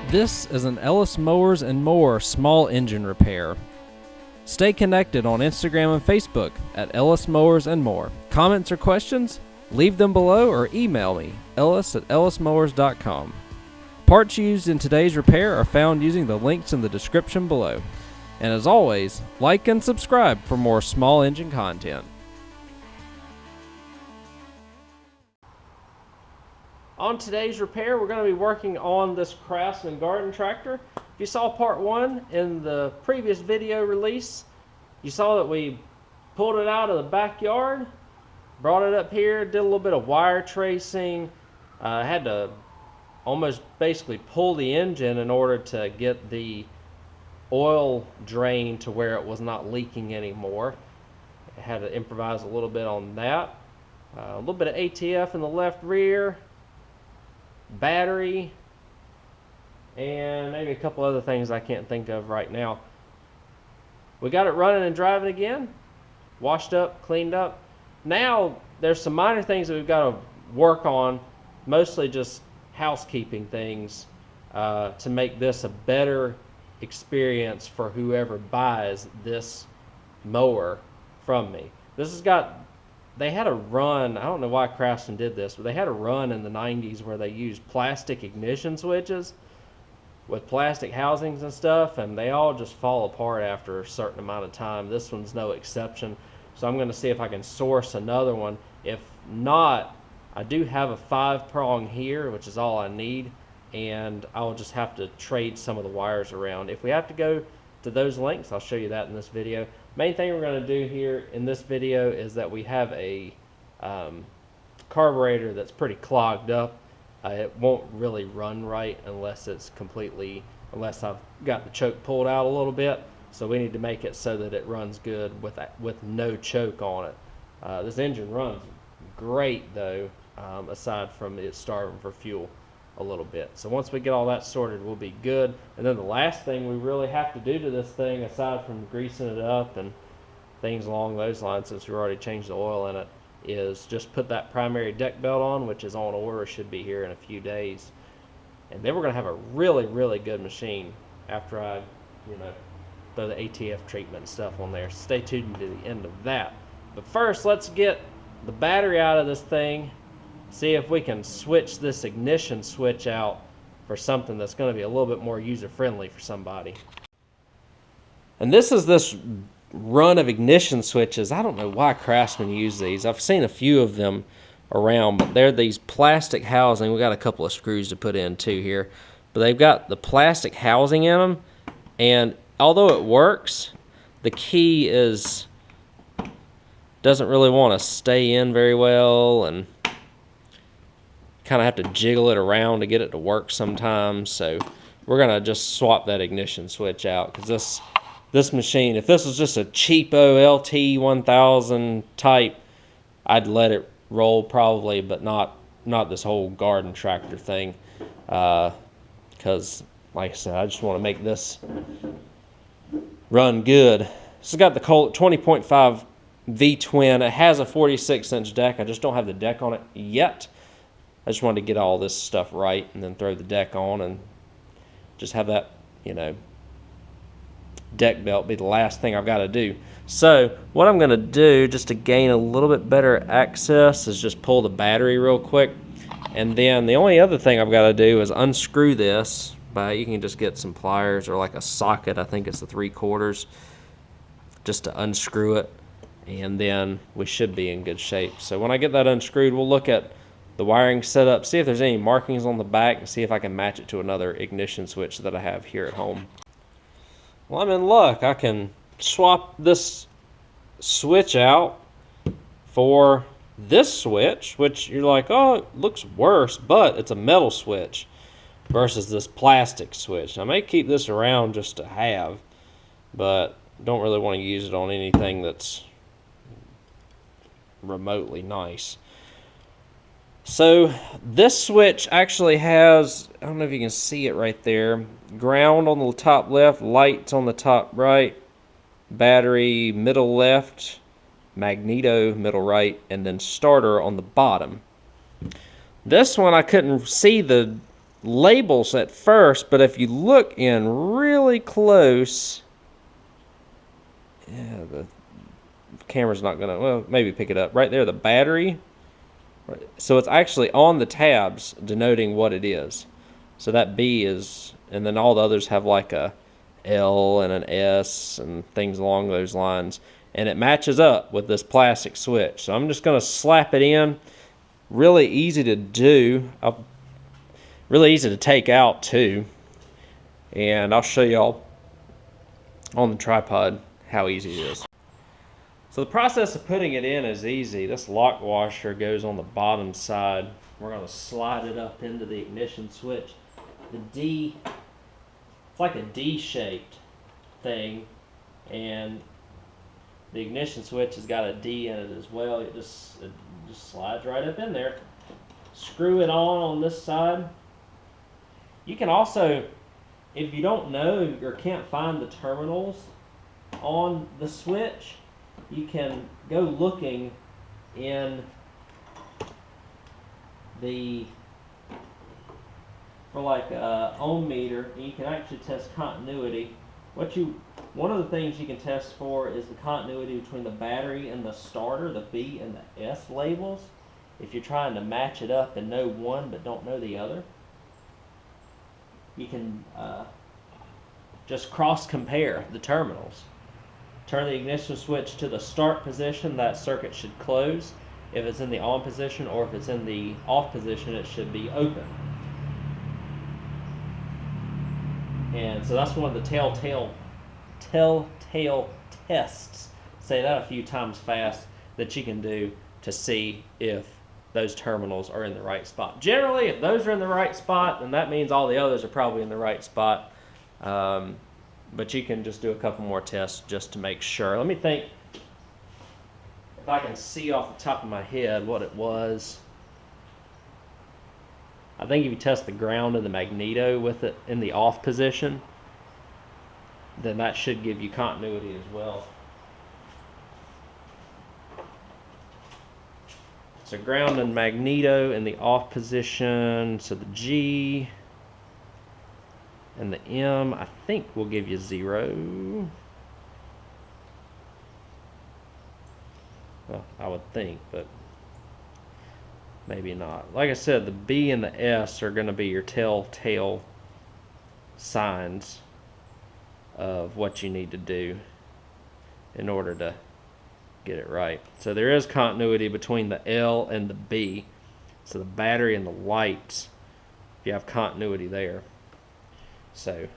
This is an Ellis Mowers and More small engine repair. Stay connected on Instagram and Facebook at Ellis Mowers and More. Comments or questions? Leave them below or email me, ellis@ellismowers.com. Parts used in today's repair are found using the links in the description below. And as always, like and subscribe for more small engine content. On today's repair, we're going to be working on this Craftsman Garden Tractor. If you saw part 1 in the previous video release, you saw that we pulled it out of the backyard, brought it up here, did a little bit of wire tracing, had to almost basically pull the engine in order to get the oil drain to where it was not leaking anymore. I had to improvise a little bit on that. A little bit of ATF in the left rear, battery, and maybe a couple other things I can't think of right now. We got it running and driving again, washed up, cleaned up. Now there's some minor things that we've got to work on, mostly just housekeeping things, to make this a better experience for whoever buys this mower from me. This has got, they had a run, I don't know why Craftsman did this, but they had a run in the 90s where they used plastic ignition switches with plastic housings and stuff, and they all just fall apart after a certain amount of time. This one's no exception, so I'm going to see if I can source another one. If not, I do have a 5-prong here, which is all I need, and I'll just have to trade some of the wires around. If we have to go to those lengths, I'll show you that in this video. Main thing we're going to do here in this video is that we have a carburetor that's pretty clogged up. It won't really run right unless it's completely, unless I've got the choke pulled out a little bit. So we need to make it so that it runs good with no choke on it. This engine runs great though, aside from it starving for fuel a little bit. So once we get all that sorted, we'll be good. And then the last thing we really have to do to this thing, aside from greasing it up and things along those lines, since we already changed the oil in it, is just put that primary deck belt on, which is on order, should be here in a few days. And then we're going to have a really, really good machine after I, throw the ATF treatment and stuff on there. Stay tuned to the end of that. But first, let's get the battery out of this thing, see if we can switch this ignition switch out for something that's going to be a little bit more user-friendly for somebody. And this is this run of ignition switches. I don't know why Craftsman use these. I've seen a few of them around, but they're these plastic housing. We got a couple of screws to put in too here, but they've got the plastic housing in them, and although it works, the key doesn't really want to stay in very well, and kind of have to jiggle it around to get it to work sometimes. So we're gonna just swap that ignition switch out, because this machine, if this was just a cheapo LT 1000 type, I'd let it roll probably, but not this whole garden tractor thing, because like I said, I just want to make this run good. This has got the Kohler 20.5 V-twin. It has a 46-inch deck. I just don't have the deck on it yet. I just wanted to get all this stuff right and then throw the deck on and just have that, deck belt be the last thing I've got to do. So what I'm going to do, just to gain a little bit better access, is just pull the battery real quick. And then the only other thing I've got to do is unscrew this. You can just get some pliers or like a socket, I think it's the 3/4, just to unscrew it. And then we should be in good shape. So when I get that unscrewed, we'll look at the wiring setup, see if there's any markings on the back, and see if I can match it to another ignition switch that I have here at home. Well, I'm in luck. I can swap this switch out for this switch, which you're like, oh, it looks worse, but it's a metal switch versus this plastic switch. I may keep this around just to have, but don't really want to use it on anything that's remotely nice. So this switch actually has, I don't know if you can see it right there, ground on the top left, lights on the top right, battery middle left, magneto middle right, and then starter on the bottom. This one I couldn't see the labels at first, but if you look in really close, yeah, the camera's not gonna, well, maybe pick it up. Right there, the battery. So it's actually on the tabs denoting what it is. So that B is, and then all the others have like a L and an S and things along those lines. And it matches up with this plastic switch. So I'm just gonna slap it in. Really easy to do. Really easy to take out too. And I'll show y'all on the tripod how easy it is. So the process of putting it in is easy. This lock washer goes on the bottom side. We're going to slide it up into the ignition switch. The D, it's like a D-shaped thing, and the ignition switch has got a D in it as well. It just slides right up in there. Screw it on this side. You can also, if you don't know or can't find the terminals on the switch, you can go looking in for like a ohm meter, and you can actually test continuity. One of the things you can test for is the continuity between the battery and the starter, the B and the S labels. If you're trying to match it up and know one but don't know the other, you can just cross compare the terminals. Turn the ignition switch to the start position, that circuit should close. If it's in the on position, or if it's in the off position, it should be open. And so that's one of the telltale tests, say that a few times fast, that you can do to see if those terminals are in the right spot. Generally, if those are in the right spot, then that means all the others are probably in the right spot. But you can just do a couple more tests just to make sure. Let me think if I can see off the top of my head what it was. I think if you test the ground and the magneto with it in the off position, then that should give you continuity as well. So ground and magneto in the off position, so the G and the M, I think will give you 0. Well, I would think, but maybe not. Like I said, the B and the S are going to be your telltale signs of what you need to do in order to get it right. So there is continuity between the L and the B. So the battery and the lights, you have continuity there. So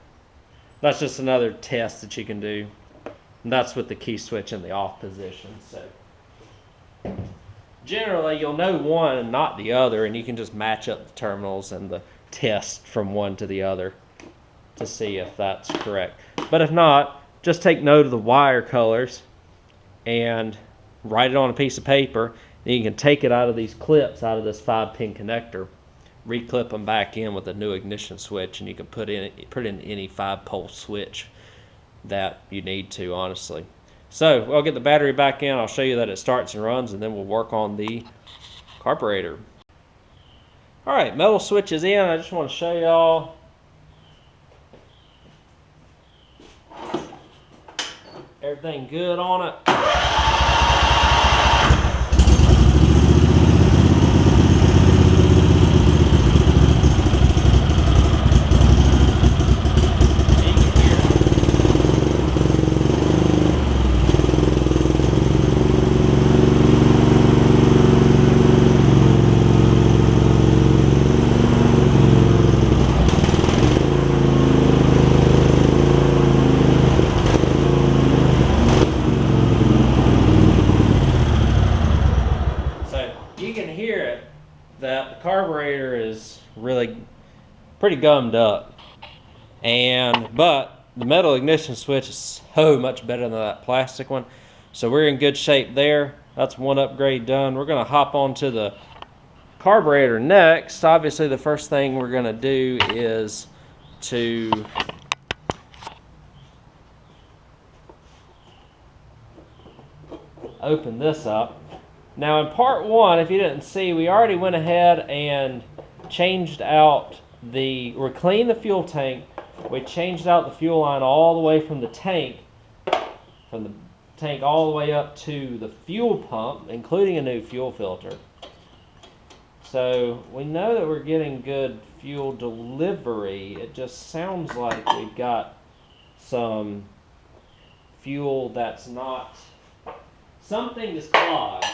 that's just another test that you can do. And that's with the key switch in the off position. So generally you'll know one and not the other, and you can just match up the terminals and the test from one to the other to see if that's correct. But if not, just take note of the wire colors and write it on a piece of paper. And you can take it out of these clips, out of this 5-pin connector, reclip them back in with a new ignition switch, and you can put in any 5-pole switch that you need to, honestly. So I'll get the battery back in, I'll show you that it starts and runs, and then we'll work on the carburetor. Alright, metal switch is in. I just want to show y'all. Everything good on it. That the carburetor is really pretty gummed up, but the metal ignition switch is so much better than that plastic one, so we're in good shape there. That's one upgrade done. We're going to hop onto the carburetor next. Obviously the first thing we're going to do is to open this up. Now in part one, if you didn't see, we already went ahead and changed out we're cleaning the fuel tank. We changed out the fuel line all the way from the tank all the way up to the fuel pump, including a new fuel filter. So we know that we're getting good fuel delivery. It just sounds like we've got some fuel that's not, something is clogged,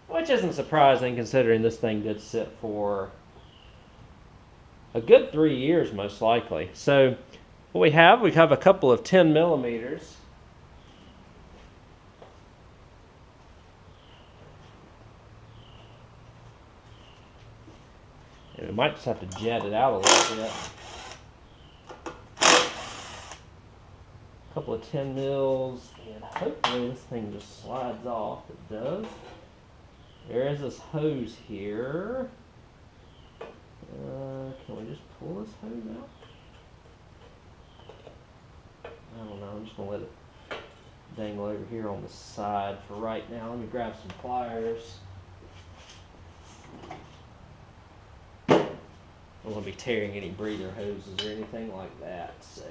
which isn't surprising considering this thing did sit for a good 3 years most likely. So what we have a couple of 10 millimeters. And we might just have to jet it out a little bit. A couple of 10 mils, and hopefully this thing just slides off. It does. There is this hose here. Can we just pull this hose out? I don't know, I'm just going to let it dangle over here on the side for right now. Let me grab some pliers. I don't want to be tearing any breather hoses or anything like that, so.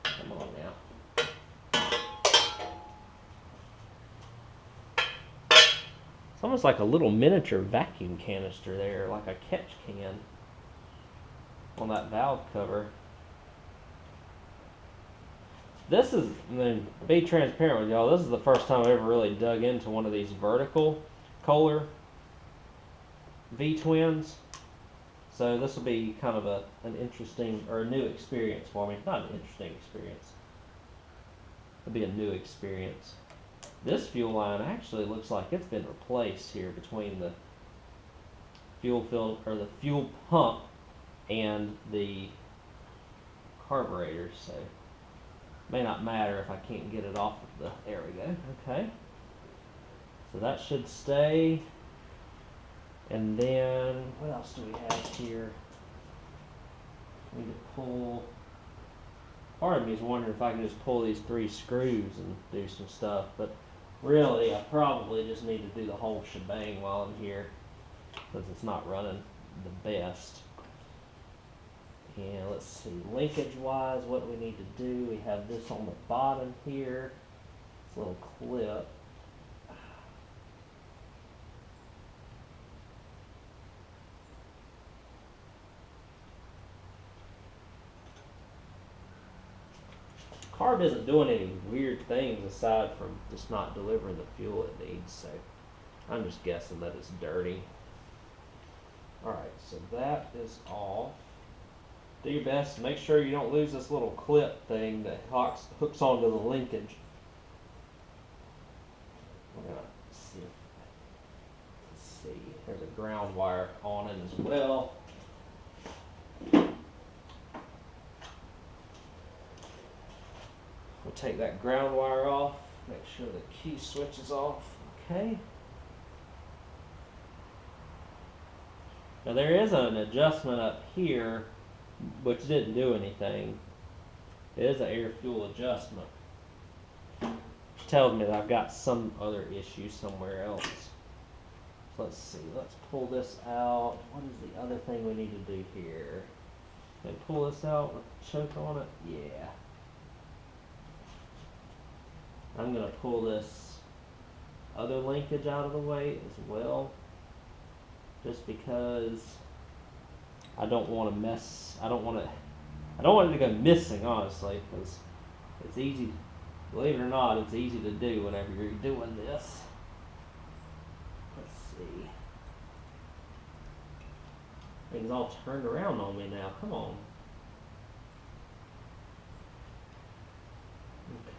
Come on now. It's almost like a little miniature vacuum canister there, like a catch can on that valve cover. This is, I mean, be transparent with y'all, this is the first time I've ever really dug into one of these vertical Kohler V-twins. So this will be kind of an interesting, or a new experience for me. Not an interesting experience. It'll be a new experience. This fuel line actually looks like it's been replaced here between the the fuel pump and the carburetor. So may not matter if I can't get it off of the, there we go, okay. So that should stay. And then, what else do we have here? We need to pull, part of me is wondering if I can just pull these 3 screws and do some stuff, but really I probably just need to do the whole shebang while I'm here, because it's not running the best. And let's see, linkage wise, what do we need to do? We have this on the bottom here, this little clip. Carb isn't doing any weird things aside from just not delivering the fuel it needs, so I'm just guessing that it's dirty. Alright, so that is off. Do your best to make sure you don't lose this little clip thing that hooks onto the linkage. We're gonna see. Let's see. There's a ground wire on it as well. We'll take that ground wire off. Make sure the key switch is off. Okay. Now there is an adjustment up here, which didn't do anything. It is an air fuel adjustment, which tells me that I've got some other issue somewhere else. So let's see, let's pull this out. What is the other thing we need to do here? Can I pull this out with the choke on it? Yeah. I'm going to pull this other linkage out of the way as well, just because I don't want to mess, I don't want it to go missing, honestly, because it's easy, believe it or not, it's easy to do whenever you're doing this. Let's see. Things all turned around on me now, come on.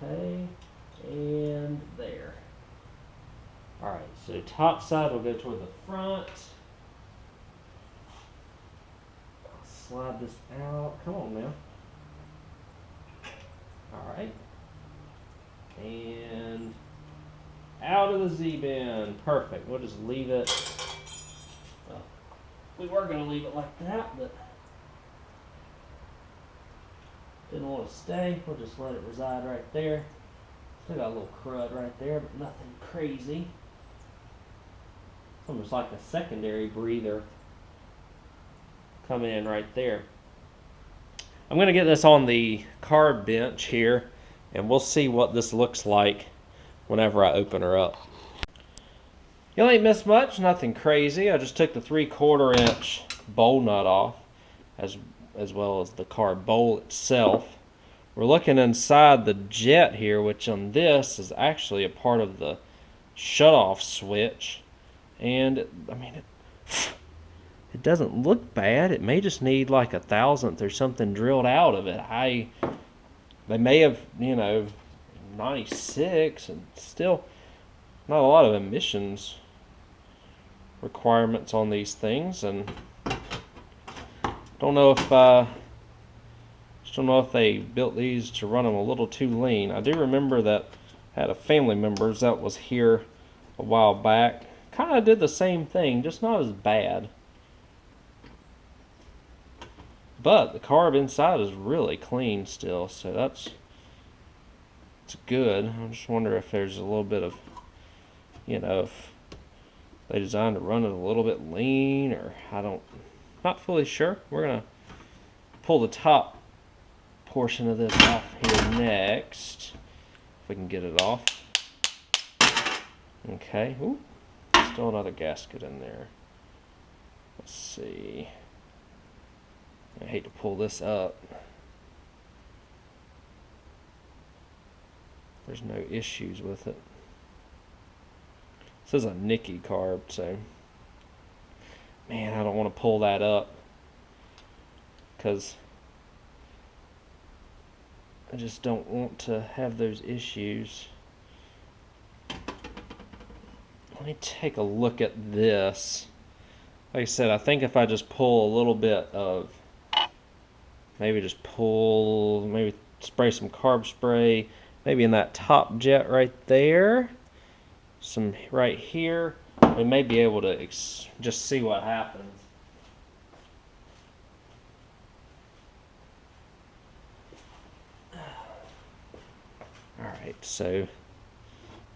Okay, and there. Alright, so top side will go toward the front. Slide this out. Come on now. Alright. And out of the Z-bend. Perfect. We'll just leave it. Well, we were going to leave it like that, but didn't want to stay. We'll just let it reside right there. Still got a little crud right there, but nothing crazy. almost like a secondary breather coming in right there. I'm going to get this on the carb bench here, and we'll see what this looks like whenever I open her up. You ain't missed much, nothing crazy. I just took the 3/4 inch bowl nut off, as well as the carb bowl itself. We're looking inside the jet here, which on this is actually a part of the shutoff switch. And I mean, it doesn't look bad. It may just need like 1/1000th or something drilled out of it. They may have, 96, and still not a lot of emissions requirements on these things. And don't know if they built these to run them a little too lean. I do remember that I had a family member that was here a while back. Kind of did the same thing, just not as bad. But the carb inside is really clean still, so it's good. I just wonder if there's a little bit of, if they designed to run it a little bit lean, or not fully sure. We're gonna pull the top portion of this off here next, if we can get it off. Okay. Ooh, still another gasket in there. Let's see. I hate to pull this up. There's no issues with it. This is a Nicky carb, so man, I don't want to pull that up because I just don't want to have those issues. Let me take a look at this. Like I said, I think if I just pull a little bit of, maybe spray some carb spray, maybe in that top jet right there, some right here, we may be able to just see what happens. Alright, so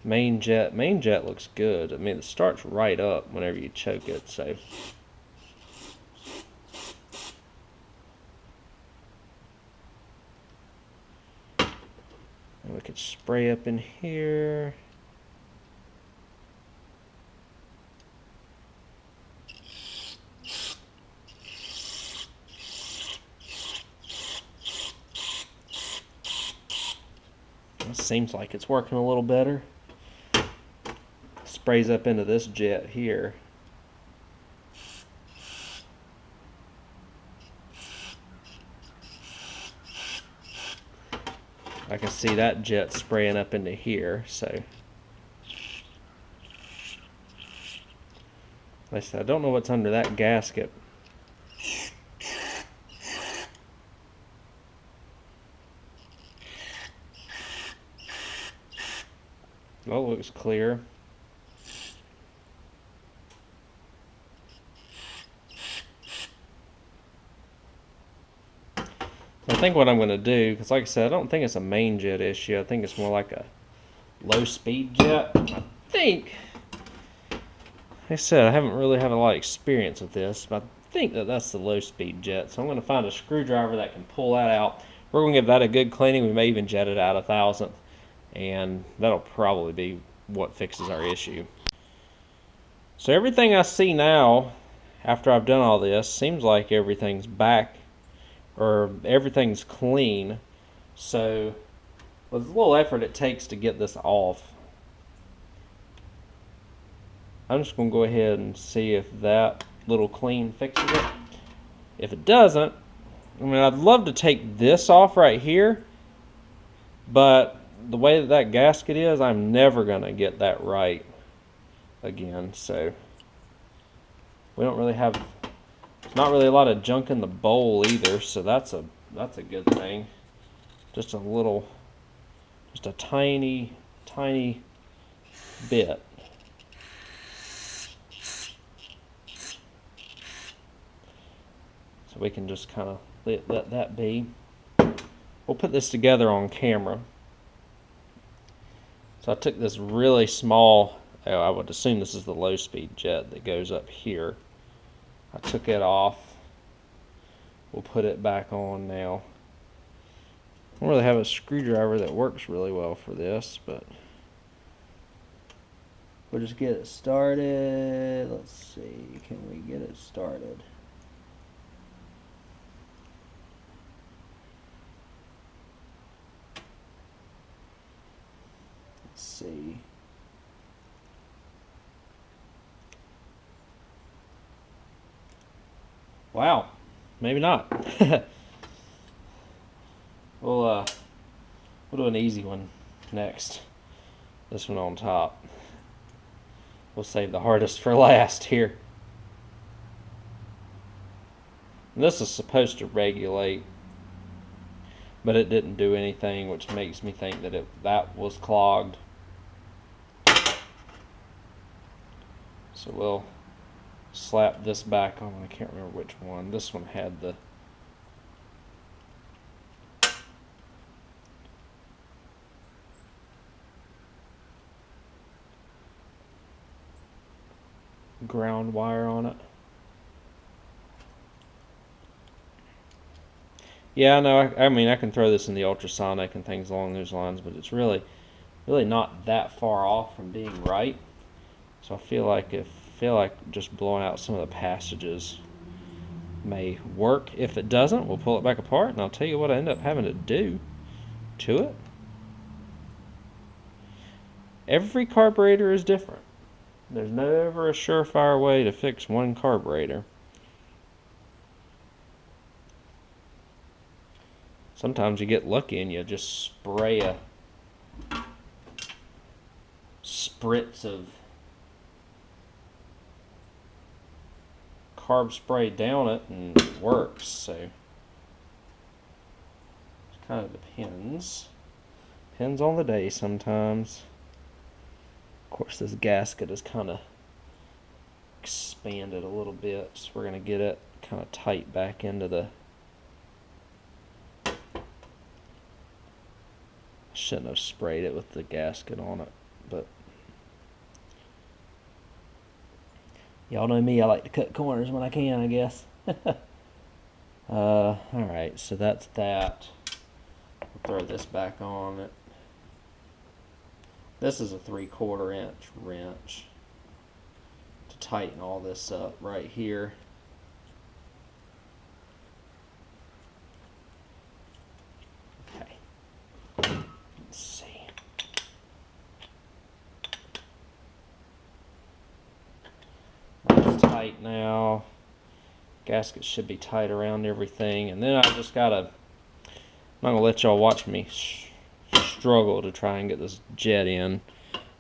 main jet looks good. I mean, it starts right up whenever you choke it, so and we could spray up in here. It seems like it's working a little better. Sprays up into this jet here. I can see that jet spraying up into here, so like I said, I don't know what's under that gasket. That looks clear. I think what I'm going to do, because like I said, I don't think it's a main jet issue. I think it's more like a low speed jet. I think, like I said, I haven't really had a lot of experience with this, but I think that's the low speed jet. So I'm going to find a screwdriver that can pull that out. We're going to give that a good cleaning. We may even jet it out 1/1000th, and that'll probably be what fixes our issue. So everything I see now, after I've done all this, seems like everything's back, or everything's clean. So with the little effort it takes to get this off, I'm just going to go ahead and see if that little clean fixes it. If it doesn't, I mean, I'd love to take this off right here, but the way that gasket is, I'm never going to get that right again. So we don't really have, there's not really a lot of junk in the bowl either, so that's a good thing. Just a tiny bit. So we can just kind of let that be. We'll put this together on camera. So I took this really small I would assume this is the low speed jet that goes up here. I took it off. We'll put it back on now. I don't really have a screwdriver that works really well for this, but we'll just get it started. Let's see, can we get it started? Let's see. Wow, maybe not. We'll do an easy one next. This one on top. We'll save the hardest for last here. And this is supposed to regulate, but it didn't do anything, which makes me think that that was clogged. So we'll slap this back on. I can't remember which one. This one had the ground wire on it. Yeah, no, I mean I can throw this in the ultrasonic and things along those lines, but it's really not that far off from being right. So I feel like just blowing out some of the passages may work. If it doesn't, we'll pull it back apart, and I'll tell you what I end up having to do to it. Every carburetor is different. There's never a surefire way to fix one carburetor. Sometimes you get lucky and you just spray a spritz of carb spray down it and it works. So it kind of depends on the day sometimes. Of course, this gasket is kind of expanded a little bit, so we're going to get it kind of tight back into the... Shouldn't have sprayed it with the gasket on it, but y'all know me, I like to cut corners when I can, I guess. Alright, so that's that. We'll throw this back on it. This is a 3/4 inch wrench to tighten all this up right here. Okay. Let's see. That's tight now. Gasket should be tight around everything. And then I just gotta, I'm not gonna let y'all watch me struggle to try and get this jet in,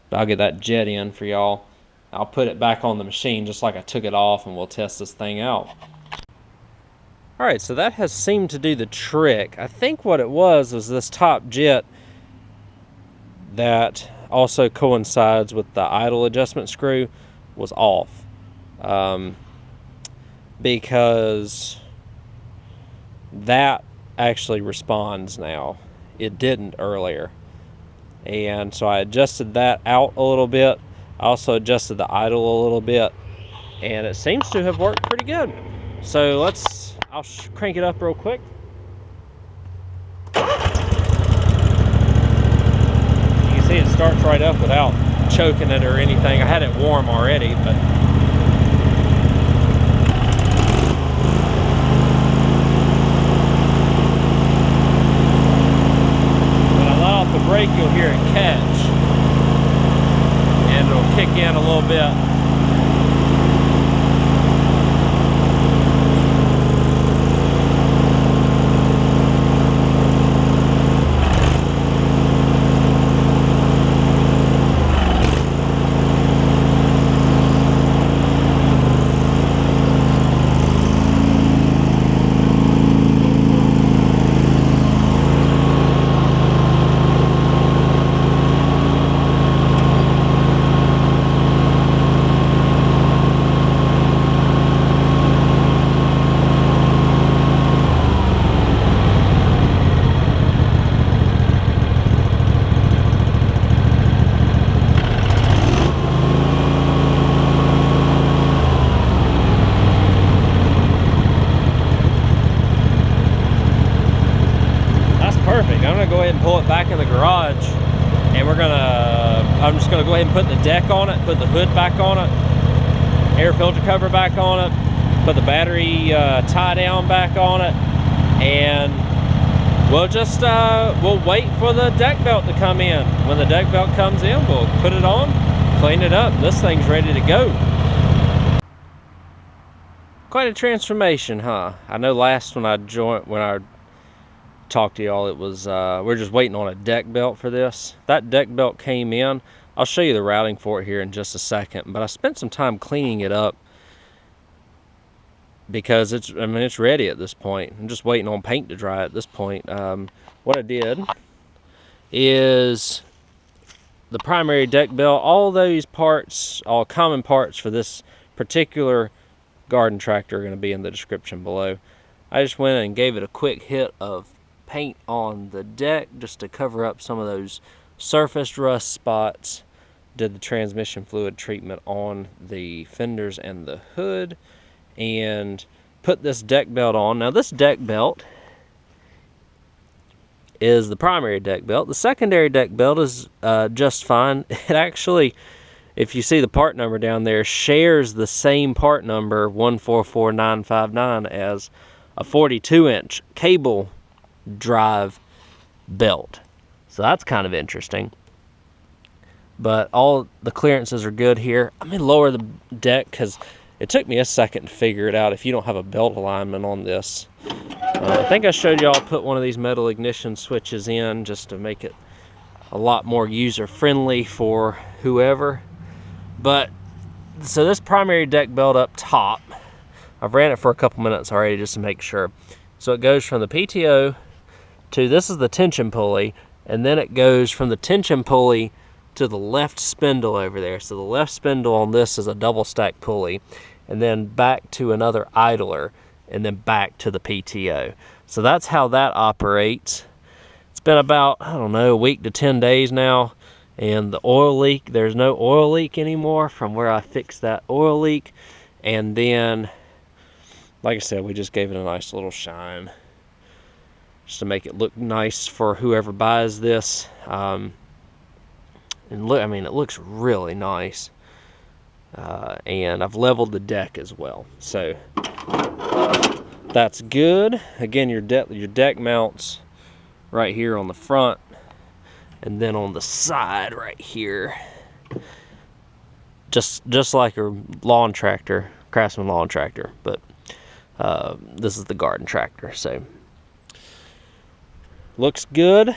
but I'll get that jet in for y'all. I'll put it back on the machine just like I took it off, and we'll test this thing out. Alright, so that has seemed to do the trick. I think what it was this top jet that also coincides with the idle adjustment screw was off, because that actually responds now. It didn't earlier, and so I adjusted that out a little bit. I also adjusted the idle a little bit, and it seems to have worked pretty good. So I'll crank it up real quick. You can see it starts right up without choking it or anything. I had it warm already, but the brake, you'll hear it catch, and it'll kick in a little bit. back in the garage, and I'm just gonna go ahead and put the deck on it, put the hood back on it, air filter cover back on it, put the battery tie down back on it, and we'll just we'll wait for the deck belt to come in. When the deck belt comes in, we'll put it on, clean it up. This thing's ready to go. Quite a transformation, huh? I know last when I talked to y'all, it was we're just waiting on a deck belt for this. That deck belt came in. I'll show you the routing for it here in just a second, but I spent some time cleaning it up because it's ready at this point. I'm just waiting on paint to dry at this point. What I did is the primary deck belt, all those parts, all common parts for this particular garden tractor are going to be in the description below. I just went and gave it a quick hit of paint on the deck just to cover up some of those surface rust spots. Did the transmission fluid treatment on the fenders and the hood, and put this deck belt on. Now this deck belt is the primary deck belt. The secondary deck belt is just fine. It actually, if you see the part number down there, shares the same part number 144959 as a 42-inch cable drive belt. So that's kind of interesting. But all the clearances are good here. I'm gonna lower the deck because it took me a second to figure it out if you don't have a belt alignment on this. I think I showed y'all put one of these metal ignition switches in just to make it a lot more user friendly for whoever. But so this primary deck belt up top, I've ran it for a couple minutes already just to make sure. So it goes from the PTO to, this is the tension pulley, and then it goes from the tension pulley to the left spindle over there. So the left spindle on this is a double stack pulley, and then back to another idler, and then back to the PTO. So that's how that operates. It's been about, I don't know, a week to 10 days now, and the oil leak, there's no oil leak anymore from where I fixed that oil leak. And then, like I said, we just gave it a nice little shine just to make it look nice for whoever buys this. And look, I mean, it looks really nice. And I've leveled the deck as well, so that's good. Again, your deck mounts right here on the front, and then on the side right here, just like a lawn tractor, Craftsman lawn tractor, but this is the garden tractor. So looks good.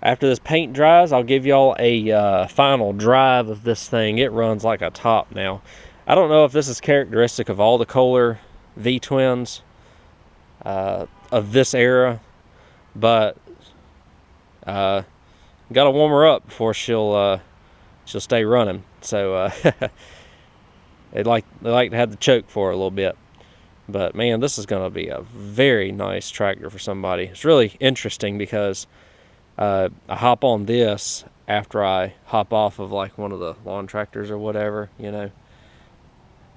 After this paint dries, I'll give y'all a final drive of this thing. It runs like a top now. I don't know if this is characteristic of all the Kohler V-twins of this era, but gotta warm her up before she'll stay running. So they like to have the choke for a little bit. But man, this is gonna be a very nice tractor for somebody. It's really interesting because I hop on this after I hop off of like one of the lawn tractors or whatever, you know.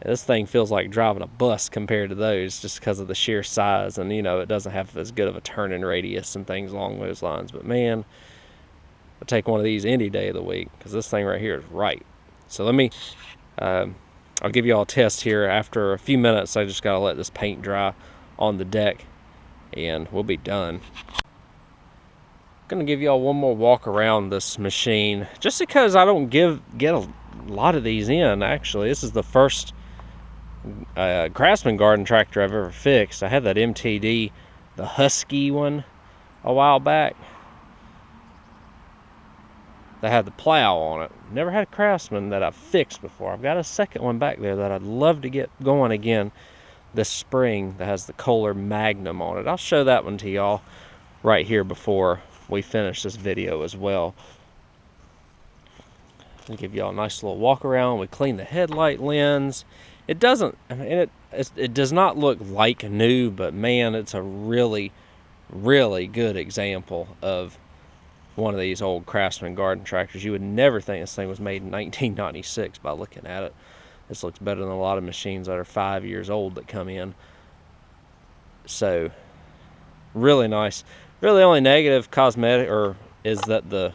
This thing feels like driving a bus compared to those, just because of the sheer size, and you know, it doesn't have as good of a turning radius and things along those lines. But man, I'll take one of these any day of the week because this thing right here is right. So let me, I'll give you all a test here. After a few minutes, I just gotta let this paint dry on the deck, and we'll be done. Gonna give y'all one more walk around this machine, just because I don't get a lot of these in. Actually, this is the first Craftsman Garden Tractor I've ever fixed. I had that MTD, the Husky one, a while back. That had the plow on it. Never had a Craftsman that I've fixed before. I've got a second one back there that I'd love to get going again this spring that has the Kohler Magnum on it. I'll show that one to y'all right here before we finish this video as well. I'll give y'all a nice little walk around. We clean the headlight lens. It doesn't, I mean, it does not look like new, but man, it's a really, really good example of one of these old Craftsman garden tractors. You would never think this thing was made in 1996 by looking at it. This looks better than a lot of machines that are 5 years old that come in. So, really nice. Really, the only negative cosmetic is that the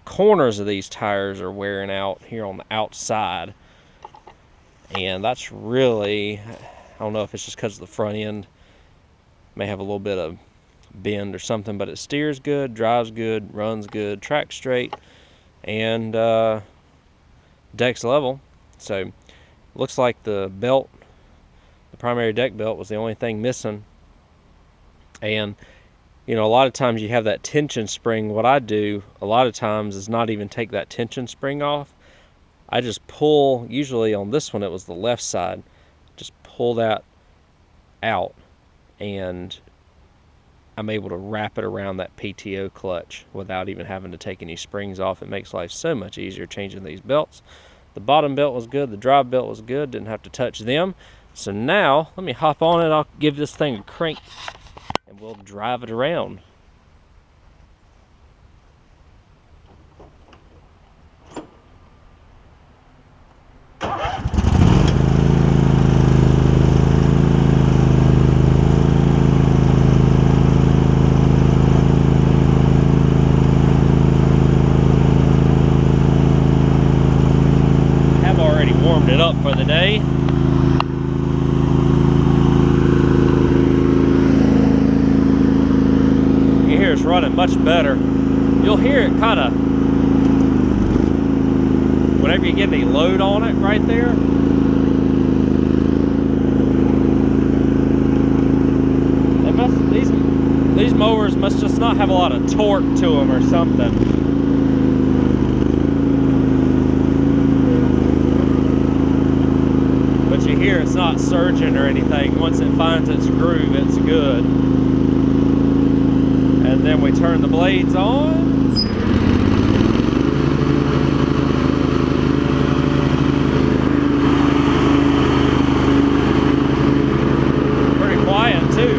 corners of these tires are wearing out here on the outside, and that's really, I don't know if it's just because of the front end may have a little bit of bend or something, but it steers good, drives good, runs good, tracks straight, and deck's level. So looks like the belt, the primary deck belt, was the only thing missing. And you know, a lot of times you have that tension spring. What I do a lot of times is not even take that tension spring off. I just pull, usually on this one it was the left side, just pull that out, and I'm able to wrap it around that PTO clutch without even having to take any springs off. It makes life so much easier changing these belts. The bottom belt was good, the drive belt was good, didn't have to touch them. So now, let me hop on it, I'll give this thing a crank, and we'll drive it around. I've already warmed it up for the day. It's running much better. You'll hear it kind of whenever you get any load on it right there. These mowers must just not have a lot of torque to them or something. But you hear it's not surging or anything. Once it finds its groove, it's good. And then we turn the blades on. Pretty quiet too.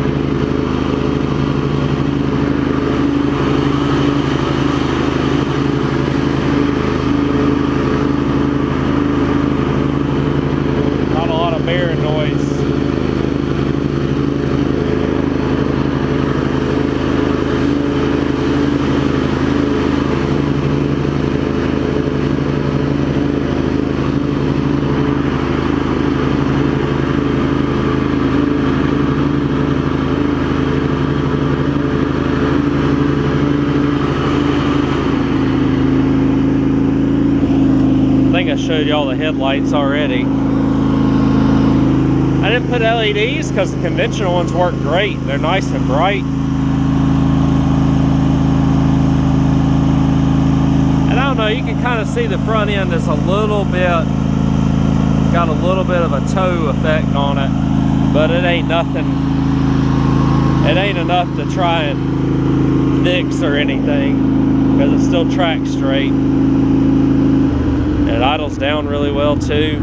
Not a lot of bearing noise. I showed you all the headlights already. I didn't put LEDs because the conventional ones work great. They're nice and bright. And I don't know, you can kind of see the front end is a little bit, got a little bit of a toe effect on it, but it ain't nothing, it ain't enough to try and fix or anything, because it still tracks straight. It idles down really well too.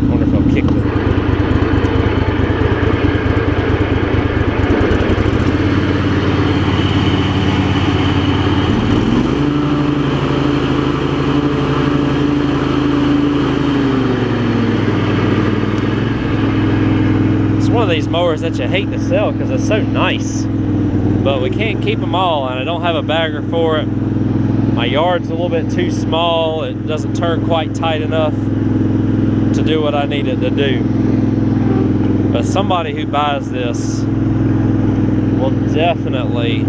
I wonder if I'll kick it. It's one of these mowers that you hate to sell because it's so nice. But we can't keep them all, and I don't have a bagger for it. My yard's a little bit too small. It doesn't turn quite tight enough to do what I need it to do. But somebody who buys this will definitely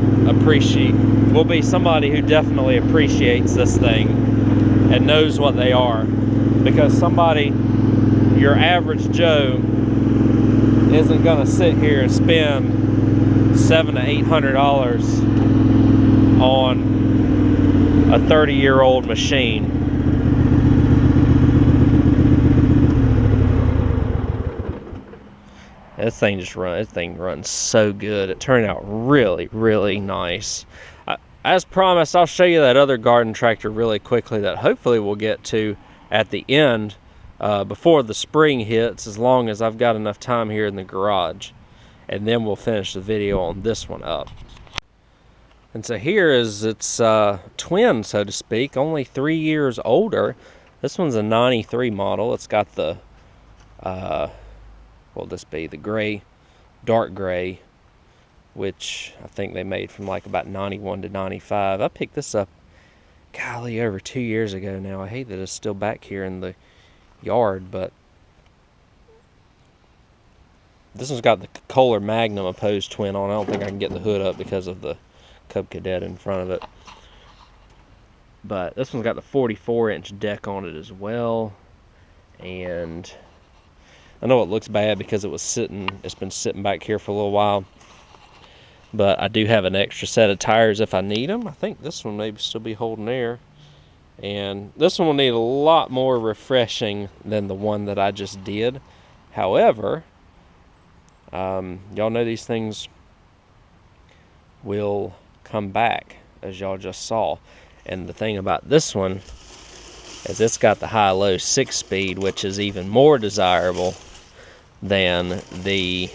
be somebody who definitely appreciates this thing and knows what they are. Because somebody, your average Joe, isn't gonna sit here and spend $700 to $800 on a 30-year-old machine. This thing runs so good. It turned out really, really nice. As promised, I'll show you that other garden tractor really quickly that hopefully we'll get to at the end before the spring hits, as long as I've got enough time here in the garage. And then we'll finish the video on this one up. And so here is its twin, so to speak, only 3 years older. This one's a 93 model. It's got the will this be? The gray, dark gray, which I think they made from like about 91 to 95. I picked this up, golly, over 2 years ago now. I hate that it's still back here in the yard, but this one's got the Kohler Magnum opposed twin on. I don't think I can get the hood up because of the Cub Cadet in front of it. But this one's got the 44-inch deck on it as well. And I know it looks bad because it's been sitting back here for a little while. But I do have an extra set of tires if I need them. I think this one may still be holding air. And this one will need a lot more refreshing than the one that I just did. However, y'all know these things will come back, as y'all just saw. And the thing about this one is it's got the high-low 6-speed, which is even more desirable than the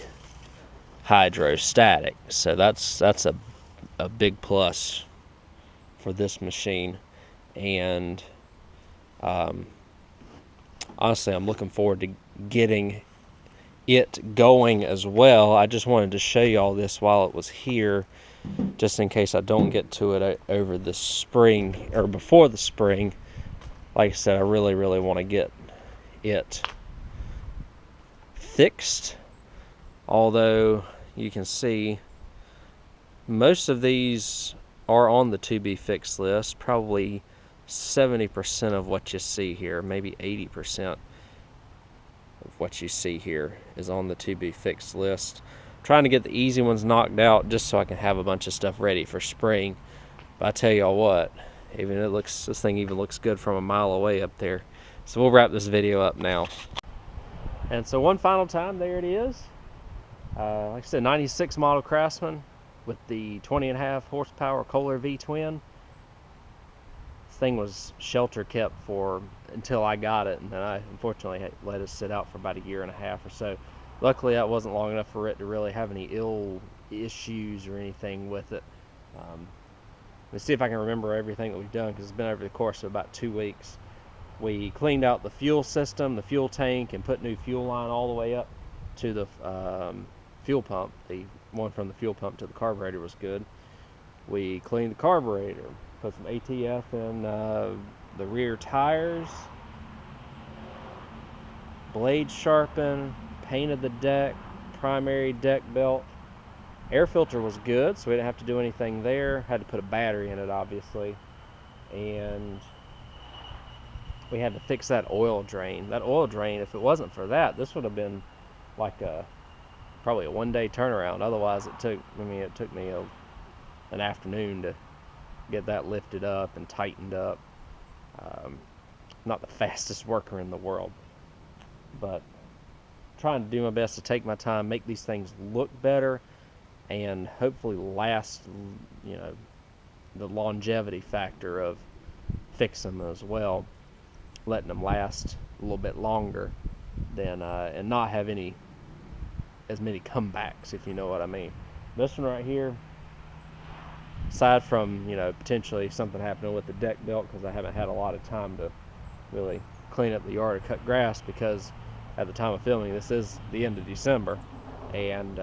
hydrostatic. So that's a big plus for this machine. And honestly, I'm looking forward to getting it going as well. I just wanted to show you all this while it was here, just in case I don't get to it over the spring or before the spring. Like I said, I really want to get it fixed, although you can see most of these are on the to be fixed list. Probably 70% of what you see here, maybe 80% of what you see here is on the to be fixed list. I'm trying to get the easy ones knocked out just so I can have a bunch of stuff ready for spring. But I tell y'all what, this thing even looks good from a mile away up there. So we'll wrap this video up now. And so one final time, there it is. Like I said, 96 model Craftsman with the 20.5 horsepower Kohler V-twin. This thing was shelter kept until I got it, and then I unfortunately let it sit out for about 1.5 years or so. Luckily, that wasn't long enough for it to really have any ill issues or anything with it. Let's see if I can remember everything that we've done, because it's been over the course of about 2 weeks. We cleaned out the fuel system, the fuel tank, and put new fuel line all the way up to the fuel pump. The one from the fuel pump to the carburetor was good. We cleaned the carburetor, put some ATF in the rear tires, blade sharpened, painted the deck, primary deck belt. Air filter was good, so we didn't have to do anything there. Had to put a battery in it, obviously. And we had to fix that oil drain. That oil drain, if it wasn't for that, this would have been like probably a one-day turnaround. Otherwise, it took me an afternoon to get that lifted up and tightened up. Not the fastest worker in the world, but trying to do my best to take my time, make these things look better, and hopefully last, the longevity factor of fixing them as well, letting them last a little bit longer than and not have as many comebacks, if you know what I mean. This one right here, aside from potentially something happening with the deck belt, because I haven't had a lot of time to really clean up the yard or cut grass, because at the time of filming this is the end of December, and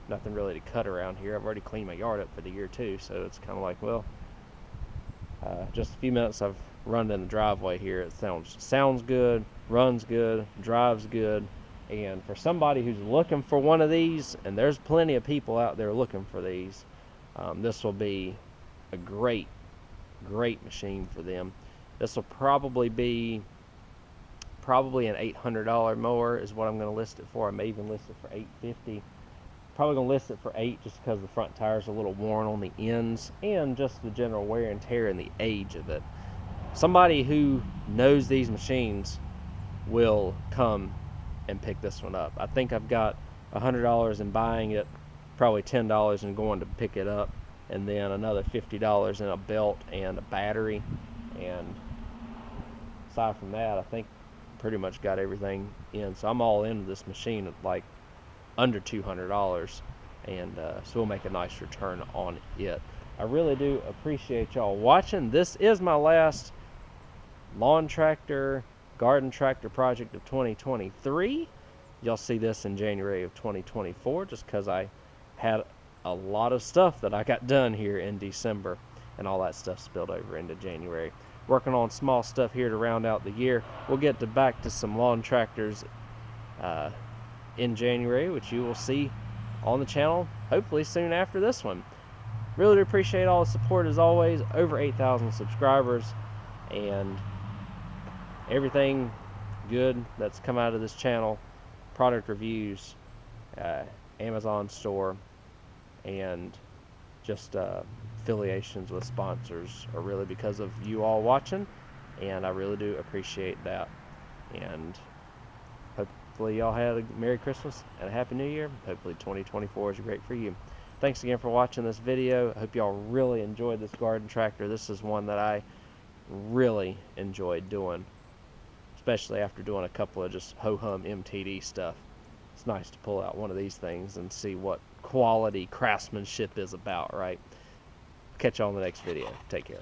nothing really to cut around here. I've already cleaned my yard up for the year too, so it's kind of like, well, just a few minutes I've run in the driveway here. It sounds good, runs good, drives good. And for somebody who's looking for one of these, and there's plenty of people out there looking for these, this will be a great machine for them. This will probably be an $800 mower is what I'm going to list it for. I may even list it for $850. Probably going to list it for $8 just because the front tire's a little worn on the ends, and just the general wear and tear and the age of it. Somebody who knows these machines will come and pick this one up. I think I've got $100 in buying it, probably $10 in going to pick it up, and then another $50 in a belt and a battery. And aside from that, I think pretty much got everything in. So I'm all into this machine at like under $200, and so we'll make a nice return on it. I really do appreciate y'all watching. This is my last lawn tractor, garden tractor project of 2023. You'll see this in January of 2024 just because I had a lot of stuff that I got done here in December, and all that stuff spilled over into January. Working on small stuff here to round out the year. We'll get back to some lawn tractors in January, which you will see on the channel hopefully soon after this one. Really appreciate all the support as always. Over 8,000 subscribers, and everything good that's come out of this channel, product reviews, Amazon store, and just affiliations with sponsors are really because of you all watching, and I really do appreciate that. And hopefully y'all had a Merry Christmas and a Happy New Year. Hopefully 2024 is great for you. Thanks again for watching this video. I hope y'all really enjoyed this garden tractor. This is one that I really enjoyed doing, especially after doing a couple of just ho-hum MTD stuff. It's nice to pull out one of these things and see what quality craftsmanship is about, right? Catch you on the next video. Take care.